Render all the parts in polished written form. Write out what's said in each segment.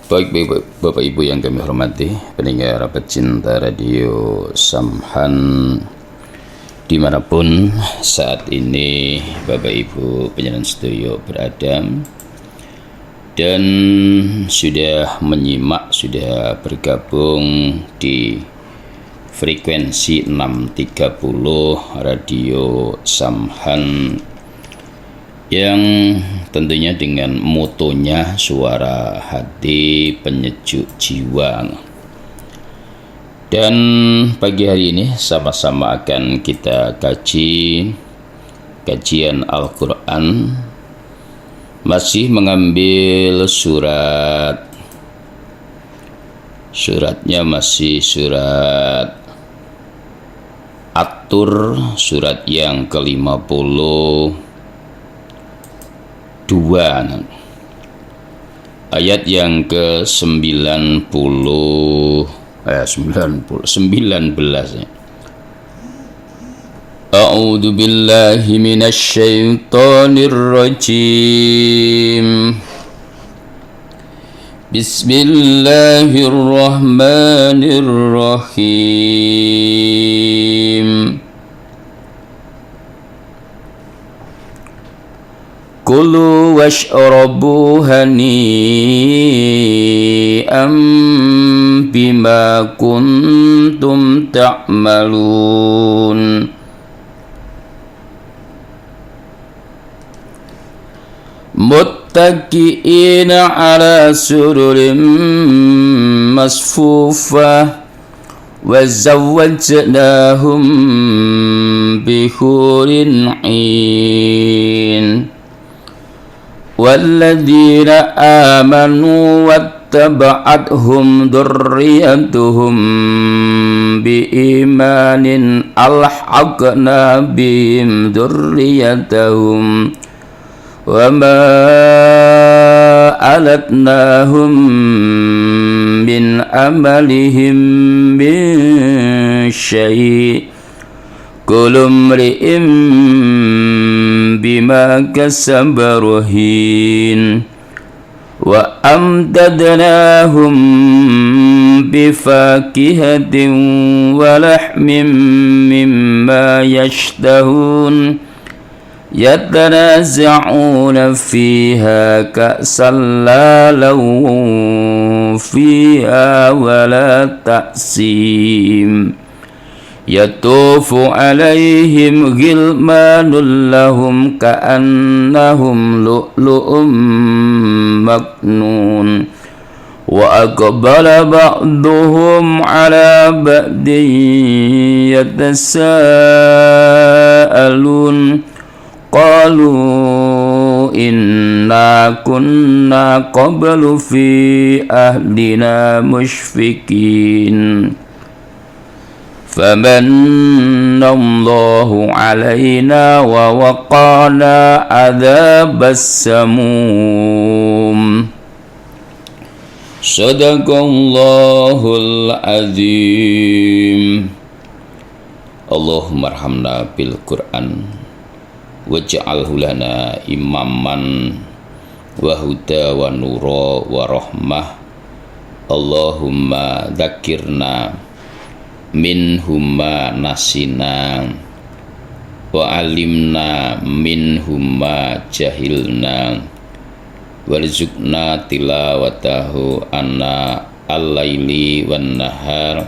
Bapak Ibu yang kami hormati, pendengar pecinta radio Samhan dimanapun saat ini Bapak Ibu penyiaran studio berada dan sudah menyimak, sudah bergabung di frekuensi 630 radio Samhan yang tentunya dengan motonya suara hati penyejuk jiwa. Dan pagi hari ini sama-sama akan kita kaji kajian Al-Quran, masih mengambil suratnya masih surat At-Tur, surat yang ke-52, ayat yang ke-19 ya. A'udzu billahi minasy syaithanir rajim. Bismillahirrahmanirrahim. Kulu washrabu hani'an bima kuntum ta'malun. Muttaqi'ina ala sururin masfufah wa zawwajnahum bihurin 'ain. والذين آمنوا واتبعتهم ذريتهم بإيمان ألحقنا بهم ذريتهم وما ألتناهم من عملهم من شيء كل امرئ بما كسب رهين وأمددناهم بفاكهة ولحم مما يشتهون يتنازعون فيها كأسا لا لغو فيها ولا تأثيم يطوف عليهم غلمان لهم كأنهم لؤلؤ مكنون وأقبل بعضهم على بعض يتساءلون قالوا إنا كنا قبل في أهلنا مشفقين فمن الله علينا ووقانا عذاب السموم. صدق الله العظيم. اللهم ارحمنا بالقرآن واجعله لنا إماما وهدى ونورا ورحمة. اللهم ذكرنا minhumma nasina wa alimna minhumma jahilna warzuqna tilawatahu anna al-laili wan nahar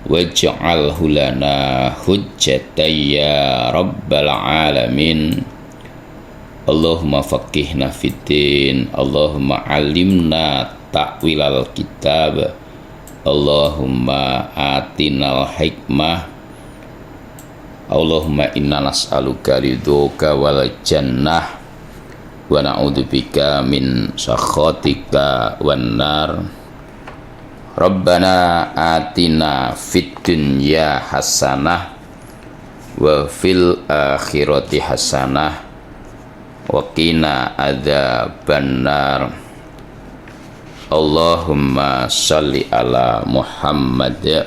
waj'alhu lana hujjatan ya rabbal alamin. Allahumma faqihna fiddin, Allahumma alimna ta'wilal kitab, Allahumma atinal hikmah, Allahumma inna nas'aluka ridhoka wal jannah wa na'udzubika min sakhatika wan nar. Rabbana atina fid dunya hasanah wa fil akhirati hasanah wa qina adzabannar. Allahumma salli ala Muhammad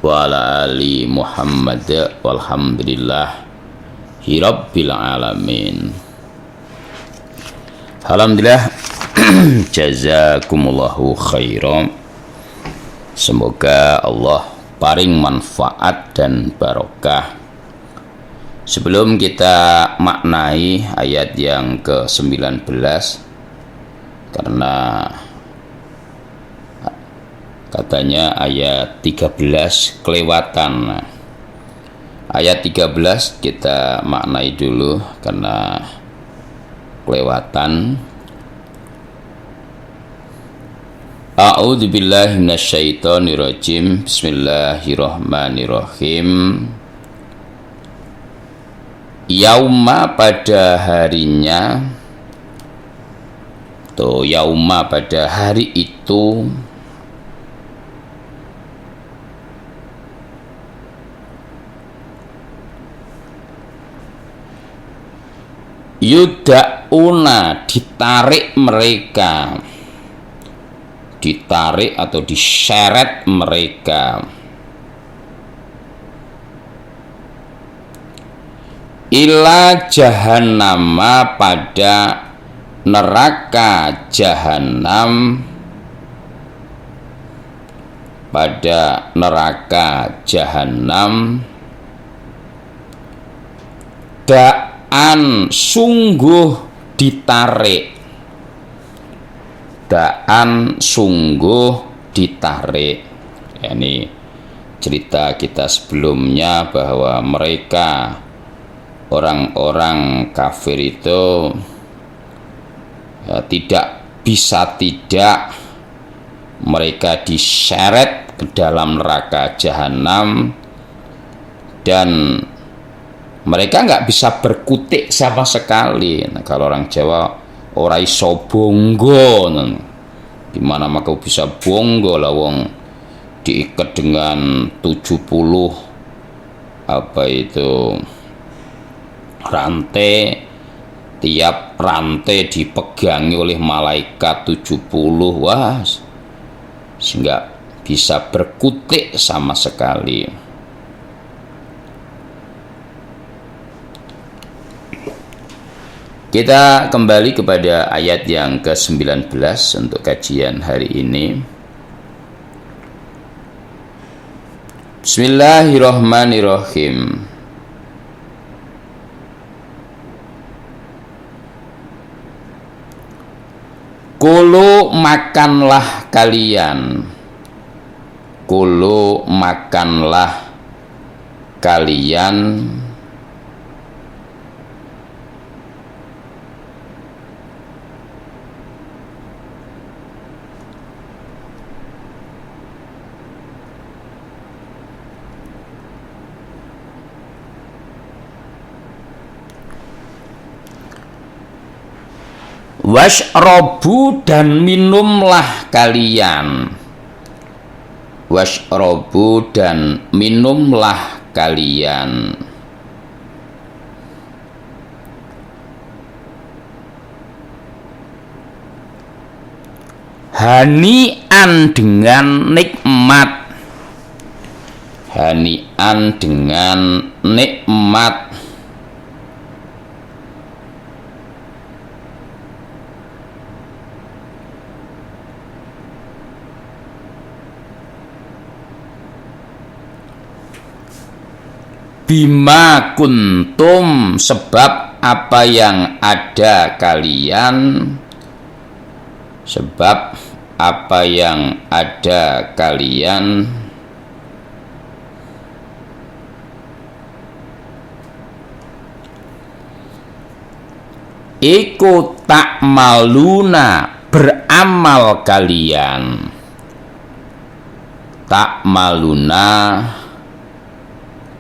wa ala ali Muhammad walhamdulillahi rabbil alamin. Alhamdulillah Jazakumullahu khairan. Semoga Allah paring manfaat dan barokah. Sebelum kita maknai ayat yang ke-19, karena katanya ayat 13 kelewatan. Ayat 13 kita maknai dulu karena kelewatan. A'udzu billahi minasyaitonir rajim. Bismillahirrahmanirrahim. Yauma pada harinya, atau yauma pada hari itu, yuda'una ditarik mereka, ditarik atau diseret mereka, ila jahannama pada neraka jahanam, pada neraka jahanam, da'an sungguh ditarik, da'an sungguh ditarik. Ini cerita kita sebelumnya bahwa mereka orang-orang kafir itu tidak bisa tidak mereka diseret ke dalam neraka jahanam, dan mereka nggak bisa berkutik sama sekali. Nah, kalau orang Jawa ora iso bonggo, gimana maka bisa bonggo lah, wong diikat dengan 70 rantai, tiap rantai dipegangi oleh malaikat 70. Wah, sehingga bisa berkutik sama sekali. Kita kembali kepada ayat yang ke-19 untuk kajian hari ini. Bismillahirrahmanirrahim. Kulu makanlah kalian, kulu makanlah kalian, washrobu dan minumlah kalian, washrobu dan minumlah kalian, hani'an dengan nikmat, hani'an dengan nikmat, bima kuntum sebab apa yang ada kalian, sebab apa yang ada kalian, iku tak maluna beramal kalian, tak maluna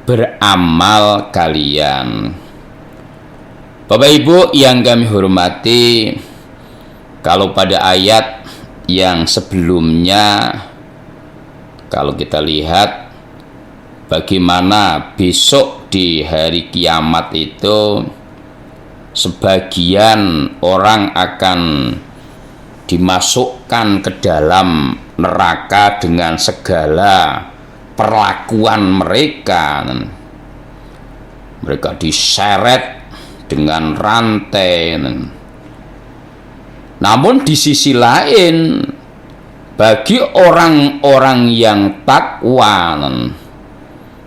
beramal kalian. Bapak Ibu yang kami hormati, kalau pada ayat yang sebelumnya, kalau kita lihat bagaimana besok di hari kiamat itu sebagian orang akan dimasukkan ke dalam neraka dengan segala perlakuan mereka. Mereka diseret dengan rantai. Namun di sisi lain, bagi orang-orang yang takwa,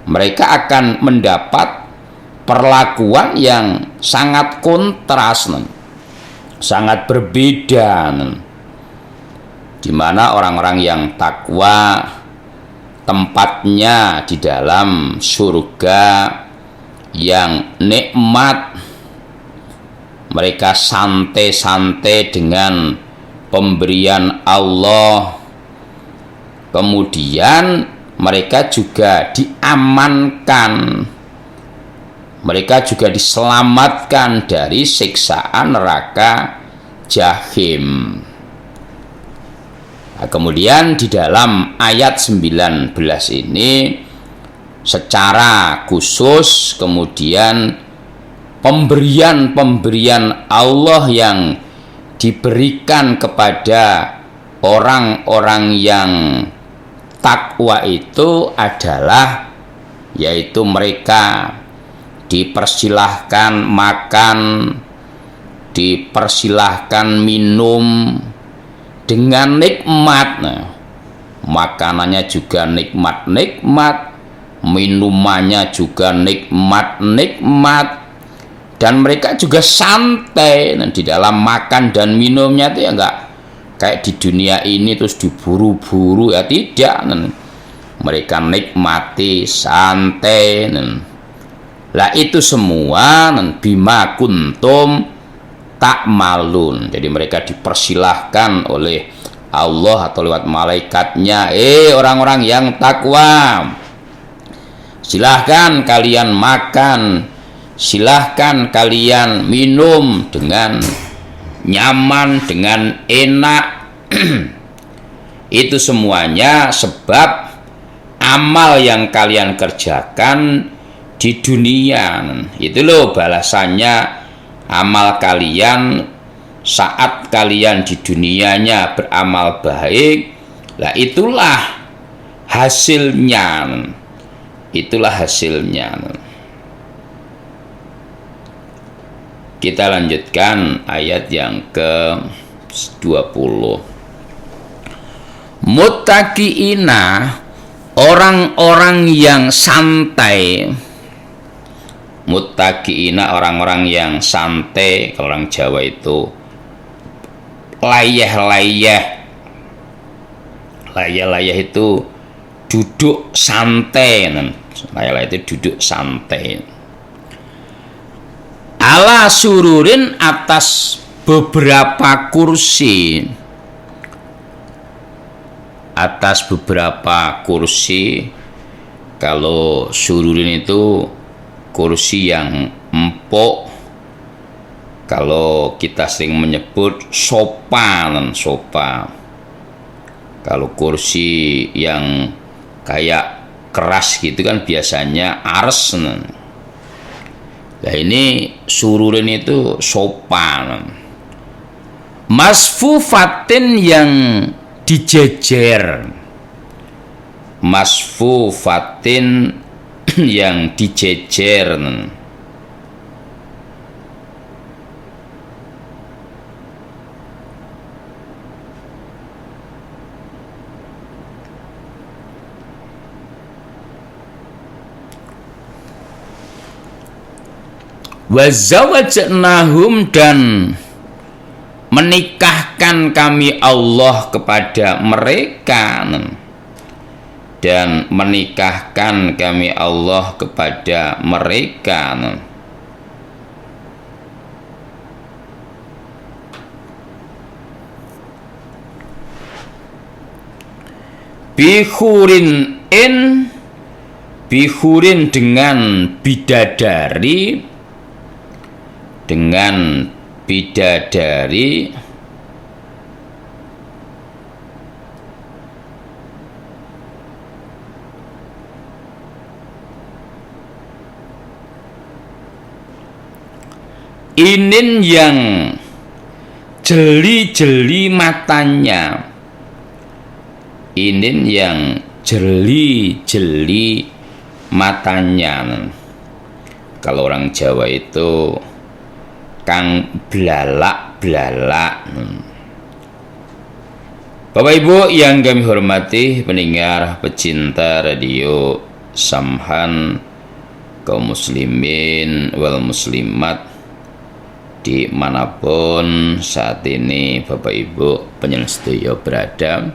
mereka akan mendapat perlakuan yang sangat kontras, sangat berbeda, di mana orang-orang yang takwa tempatnya di dalam surga yang nikmat. Mereka santai-santai dengan pemberian Allah. Kemudian mereka juga diamankan. Mereka juga diselamatkan dari siksaan neraka Jahim. Nah, kemudian di dalam ayat 19 ini secara khusus kemudian pemberian Allah yang diberikan kepada orang-orang yang takwa itu adalah yaitu mereka dipersilahkan makan, dipersilahkan minum dengan nikmat. Nah, makanannya juga nikmat-nikmat, minumannya juga nikmat-nikmat, dan mereka juga santai di dalam makan dan minumnya. Itu ya enggak kayak di dunia ini terus diburu-buru, ya tidak. Mereka nikmati, santai. Lah itu semua bima kuntum ta'malun. Jadi mereka dipersilahkan oleh Allah atau lewat malaikatnya, orang-orang yang takwa, silahkan kalian makan, silahkan kalian minum dengan nyaman, dengan enak. Itu semuanya sebab amal yang kalian kerjakan di dunia. Itu loh balasannya amal kalian saat kalian di dunianya beramal baik. Lah itulah hasilnya. Itulah hasilnya. Kita lanjutkan ayat yang ke-20. Muttaqiina, orang-orang yang santai. Muttaqiina, orang-orang yang santai. Kalau orang Jawa itu layah-layah. Layah-layah itu duduk santai. Layah-layah itu duduk santai. Ala sururin, atas beberapa kursi. Atas beberapa kursi. Kalau sururin itu kursi yang empuk. Kalau kita sering menyebut sofa. Kalau kursi yang kayak keras gitu kan biasanya ars. Nah ini sururin itu sopan. Masfufatin, yang dijejer. Masfufatin, yang dijejer. Wazawajnahum, dan menikahkan kami Allah kepada mereka. Dan menikahkan kami Allah kepada mereka. Bihurin, dengan bidadari. Dengan bidadari. Inin, yang jeli-jeli matanya. Inin, yang jeli-jeli matanya. Kalau orang Jawa itu kang blalak-blalak. Bapak Ibu yang kami hormati, pendengar pecinta radio Samhan, kaum muslimin wal muslimat dimanapun saat ini Bapak Ibu penyelenggara berada.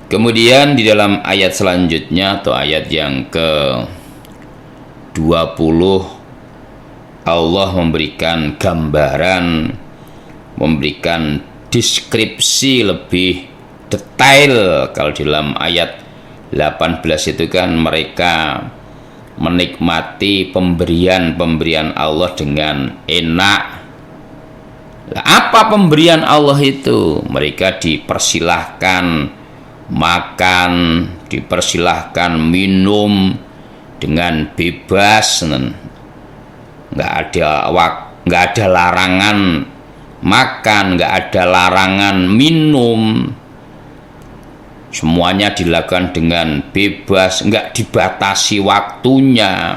Kemudian di dalam ayat selanjutnya atau ayat yang ke-20, Allah memberikan gambaran, memberikan deskripsi lebih detail. Kalau di dalam ayat 18 itu kan mereka menikmati pemberian Allah dengan enak. Nah, apa pemberian Allah itu? Mereka dipersilahkan makan, dipersilahkan minum dengan bebas, nggak ada larangan makan, nggak ada larangan minum, semuanya dilakukan dengan bebas, nggak dibatasi waktunya.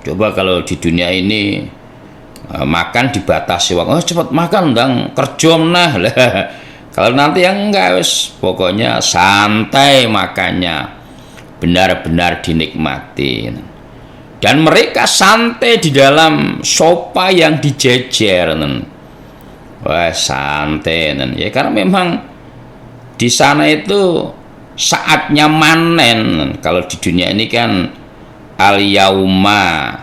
Coba kalau di dunia ini makan dibatasi waktu, oh cepat makan dong, kerja nah lah. Kalau nanti yang enggak, pokoknya santai makannya, benar-benar dinikmati. Dan mereka santai di dalam sopa yang dijejer. Wah, santai. Ya karena memang di sana itu saatnya manen. Kalau di dunia ini kan al-yauma,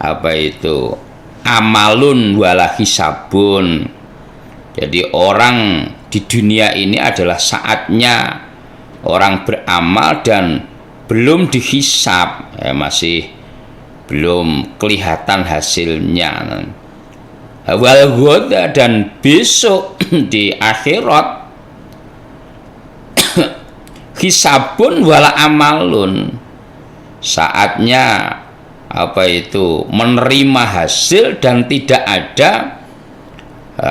apa itu, amalun wala hisabun. Jadi orang di dunia ini adalah saatnya orang beramal dan belum dihisab, masih belum kelihatan hasilnya. Wal ghoda, dan besok di akhirat hisabun wala amalun, saatnya apa itu, menerima hasil dan tidak ada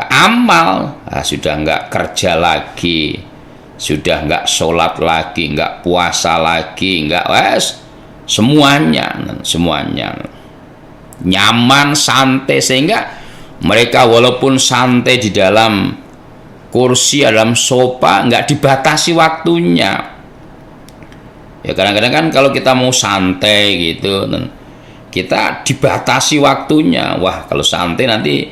amal. Sudah nggak kerja lagi, sudah nggak sholat lagi, nggak puasa lagi, nggak semuanya nyaman, santai, sehingga mereka walaupun santai di dalam kursi, dalam sofa, nggak dibatasi waktunya. Ya kadang-kadang kan kalau kita mau santai gitu, kita dibatasi waktunya. Wah, kalau santai nanti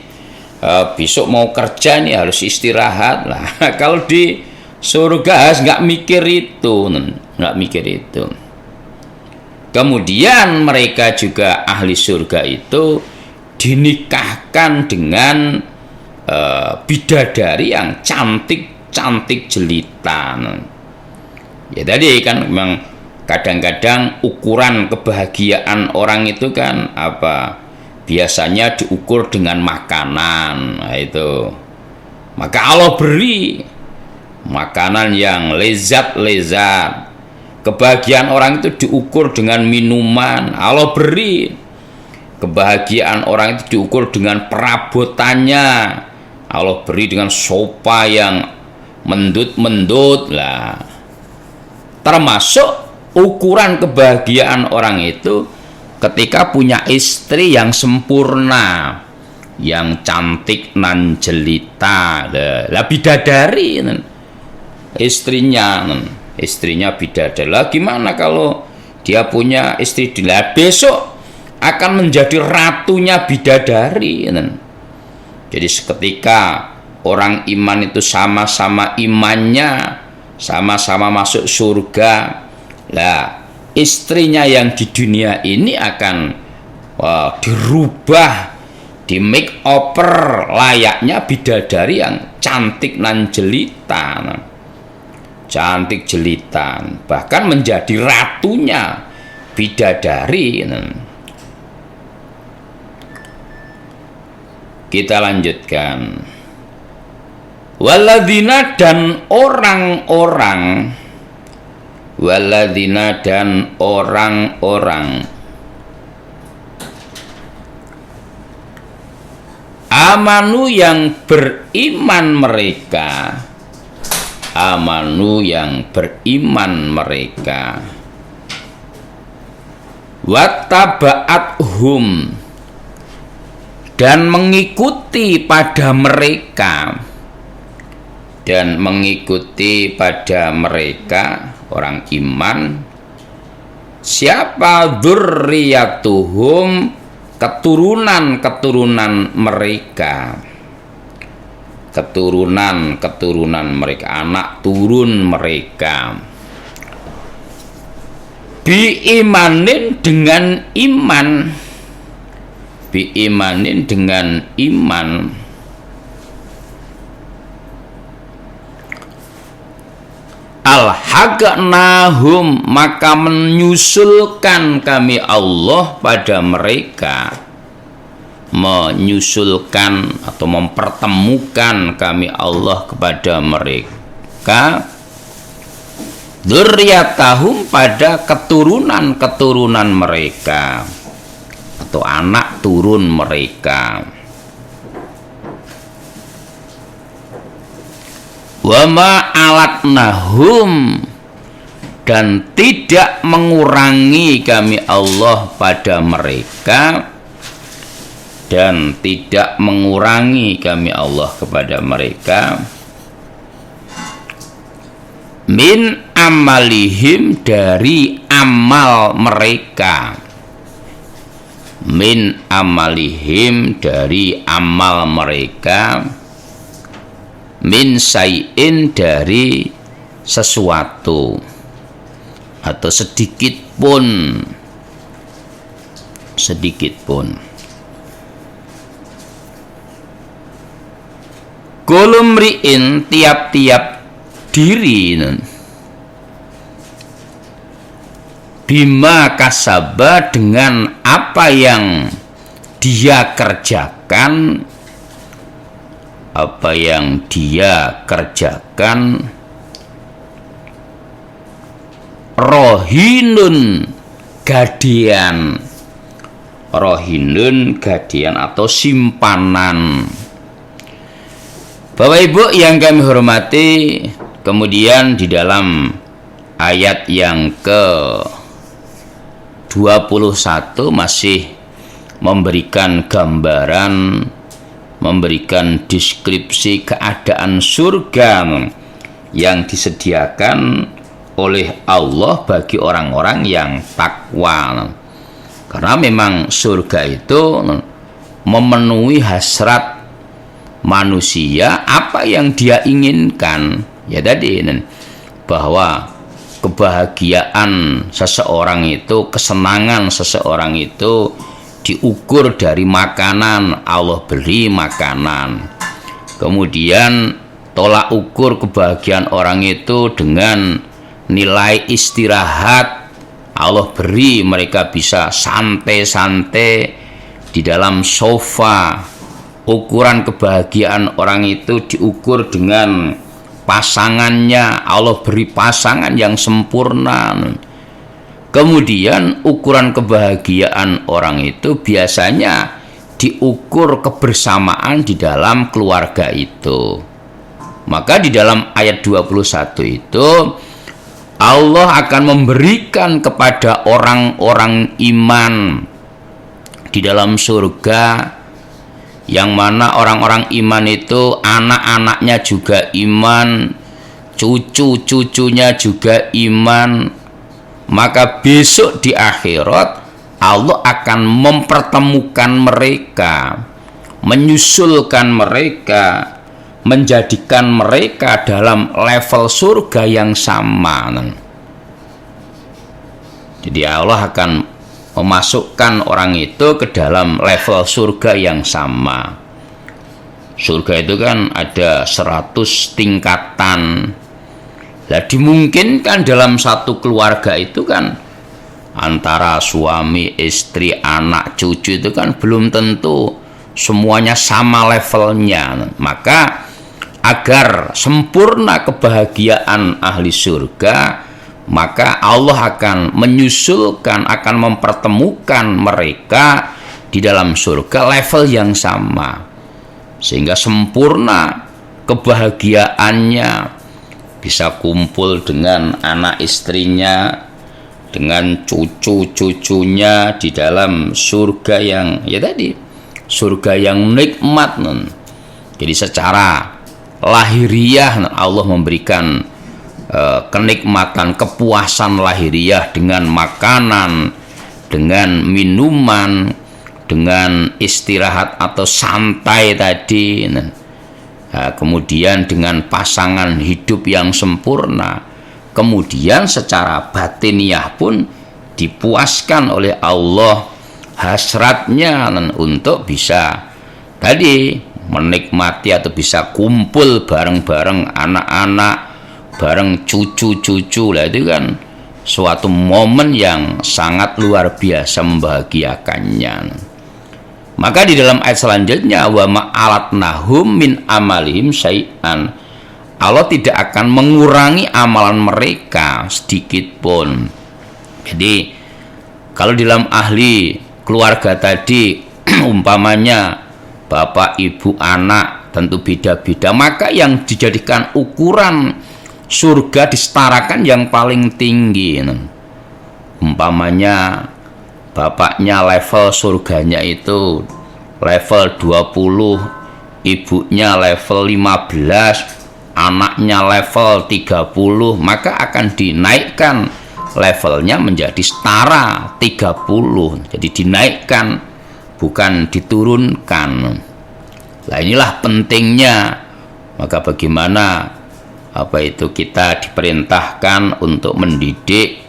besok mau kerja nih harus istirahat lah. Kalau di surga nggak mikir itu, Kemudian mereka juga ahli surga itu dinikahkan dengan bidadari yang cantik jelita. Ya tadi kan memang kadang-kadang ukuran kebahagiaan orang itu kan apa? Biasanya diukur dengan makanan. Nah, itu. Maka Allah beri makanan yang lezat. Kebahagiaan orang itu diukur dengan minuman. Allah beri kebahagiaan orang itu diukur dengan perabotannya. Allah beri dengan sofa yang mendut lah. Termasuk ukuran kebahagiaan orang itu ketika punya istri yang sempurna, yang cantik nan jelita, lah bidadari, istrinya bidadari. Lah gimana kalau dia punya istri, lah besok akan menjadi ratunya bidadari. Jadi seketika orang iman itu sama-sama imannya, sama-sama masuk surga, lah istrinya yang di dunia ini akan dirubah, di make over layaknya bidadari yang cantik nan jelita, cantik jelitan, bahkan menjadi ratunya bidadari. Kita lanjutkan. Walladzina, dan orang-orang, walladzina, dan orang-orang, amanu, yang beriman mereka, amanu, yang beriman mereka, wattaba'athum, dan mengikuti pada mereka, dan mengikuti pada mereka orang iman siapa dzurriyyatuhum keturunan mereka, keturunan mereka, anak turun mereka, biimanin dengan iman, biimanin dengan iman, alhaqnahum maka menyusulkan kami Allah pada mereka, menyusulkan atau mempertemukan kami Allah kepada mereka dzurriyyatahum pada keturunan mereka atau anak turun mereka. Wa ma alatnahum dan tidak mengurangi kami Allah pada mereka, dan tidak mengurangi kami Allah kepada mereka min amalihim dari amal mereka, min amalihim dari amal mereka, min sayin dari sesuatu atau sedikit pun. Kulumriin tiap-tiap diri bima kasaba dengan apa yang dia kerjakan, rohinun gadian atau simpanan. Bapak Ibu yang kami hormati, kemudian di dalam ayat yang ke-21 masih memberikan gambaran, memberikan deskripsi keadaan surga yang disediakan oleh Allah bagi orang-orang yang takwa. Karena memang surga itu memenuhi hasrat manusia, apa yang dia inginkan. Ya tadi, bahwa kebahagiaan seseorang itu, kesenangan seseorang itu diukur dari makanan. Allah beri makanan. Kemudian tolak ukur kebahagiaan orang itu dengan nilai istirahat. Allah beri mereka bisa santai-santai di dalam sofa. Ukuran kebahagiaan orang itu diukur dengan pasangannya. Allah beri pasangan yang sempurna. Kemudian ukuran kebahagiaan orang itu biasanya diukur kebersamaan di dalam keluarga itu. Maka di dalam ayat 21 itu Allah akan memberikan kepada orang-orang iman di dalam surga, yang mana orang-orang iman itu anak-anaknya juga iman, cucu-cucunya juga iman. Maka besok di akhirat Allah akan mempertemukan mereka, menyusulkan mereka, menjadikan mereka dalam level surga yang sama. Jadi Allah akan memasukkan orang itu ke dalam level surga yang sama. Surga itu kan ada 100 tingkatan. Nah, dimungkinkan dalam satu keluarga itu kan antara suami, istri, anak, cucu itu kan belum tentu semuanya sama levelnya. Maka agar sempurna kebahagiaan ahli surga, maka Allah akan menyusulkan, akan mempertemukan mereka di dalam surga level yang sama, sehingga sempurna kebahagiaannya, bisa kumpul dengan anak istrinya, dengan cucu-cucunya di dalam surga yang ya tadi, surga yang nikmat. Jadi secara lahiriah. Allah memberikan kenikmatan, kepuasan lahiriah dengan makanan, dengan minuman, dengan istirahat atau santai tadi. Kemudian dengan pasangan hidup yang sempurna. Kemudian secara batiniah pun dipuaskan oleh Allah hasratnya untuk bisa tadi menikmati atau bisa kumpul bareng-bareng anak-anak, bareng cucu-cucu. Lah itu kan suatu momen yang sangat luar biasa membahagiakannya. Maka di dalam ayat selanjutnya, wa ma'alatnahum min amalihim syai'an, Allah tidak akan mengurangi amalan mereka sedikit pun. Jadi kalau di dalam ahli keluarga tadi umpamanya bapak, ibu, anak tentu beda-beda, maka yang dijadikan ukuran surga disetarakan yang paling tinggi. Umpamanya bapaknya level surganya itu level 20, ibunya level 15, anaknya level 30, maka akan dinaikkan levelnya menjadi setara 30. Jadi dinaikkan, bukan diturunkan. Nah inilah pentingnya. Maka bagaimana kita diperintahkan untuk mendidik,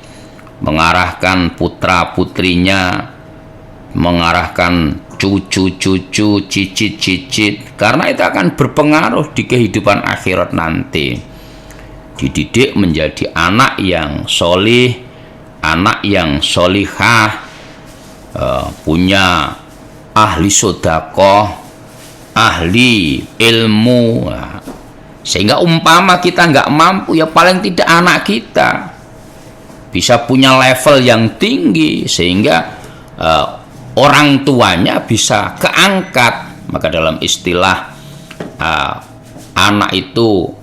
mengarahkan putra-putrinya, mengarahkan cucu-cucu, cicit-cicit, karena itu akan berpengaruh di kehidupan akhirat nanti. Dididik menjadi anak yang solih, anak yang solihah, punya ahli sodakoh, ahli ilmu. Sehingga umpama kita nggak mampu, ya paling tidak anak kita bisa punya level yang tinggi sehingga orang tuanya bisa keangkat. Maka dalam istilah anak itu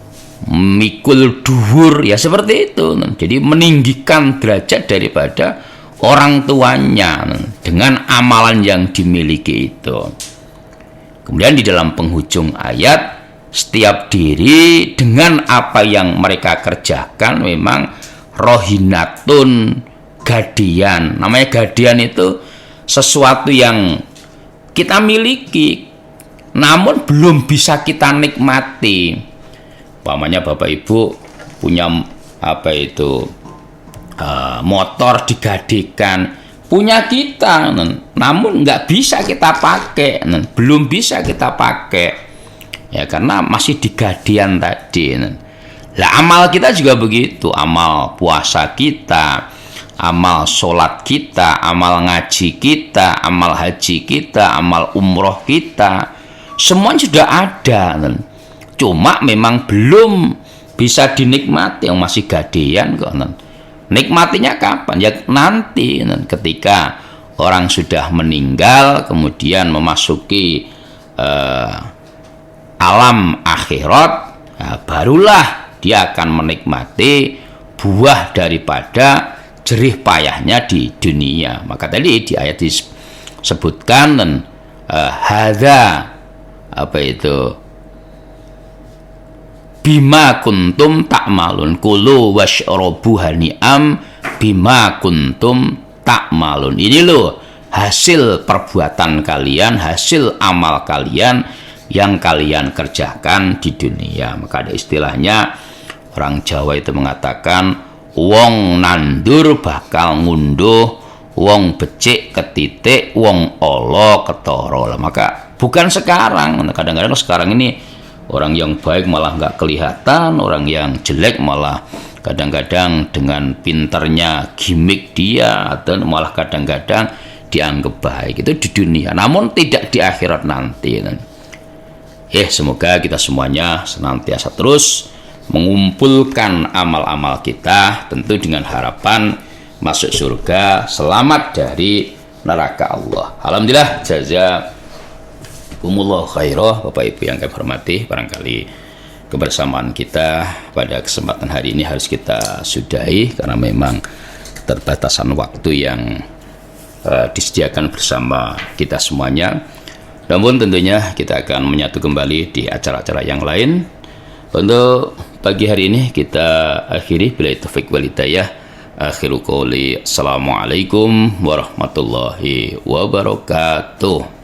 mikul duhur, ya seperti itu. Jadi meninggikan derajat daripada orang tuanya dengan amalan yang dimiliki itu. Kemudian di dalam penghujung ayat, setiap diri dengan apa yang mereka kerjakan memang rohinatun, gadian. Namanya gadian itu sesuatu yang kita miliki namun belum bisa kita nikmati. Umpamanya bapak ibu punya motor digadikan, punya kita, namun nggak bisa kita pakai, belum bisa kita pakai, ya karena masih digadian tadi. Lah amal kita juga begitu, amal puasa kita, amal sholat kita, amal ngaji kita, amal haji kita, amal umroh kita, semua sudah ada. Cuma memang belum bisa dinikmati, yang masih gadean kok. Nikmatinya kapan? Ya nanti ketika orang sudah meninggal, kemudian memasuki alam akhirat, nah, barulah dia akan menikmati buah daripada jerih payahnya di dunia. Maka tadi di ayat disebutkan hadza bima kuntum ta'malun, kulu washrabu hani'am bima kuntum ta'malun. Ini loh hasil perbuatan kalian, hasil amal kalian yang kalian kerjakan di dunia. Maka ada istilahnya, orang Jawa itu mengatakan wong nandur bakal ngunduh, wong becik ketitik, wong olo ketoro. Maka bukan sekarang. Kadang-kadang sekarang ini orang yang baik malah nggak kelihatan, orang yang jelek malah kadang-kadang dengan pinternya gimmick dia, atau malah kadang-kadang dianggap baik. Itu di dunia, namun tidak di akhirat nanti. Semoga kita semuanya senantiasa terus mengumpulkan amal-amal kita, tentu dengan harapan masuk surga, selamat dari neraka Allah. Alhamdulillah, jazakumullah khairah. Bapak Ibu yang kami hormati, barangkali kebersamaan kita pada kesempatan hari ini harus kita sudahi karena memang keterbatasan waktu yang disediakan bersama kita semuanya. Namun tentunya kita akan menyatu kembali di acara-acara yang lain. Untuk pagi hari ini kita akhiri bila taufik wal hidayah. Akhiru qouli assalamualaikum warahmatullahi wabarakatuh.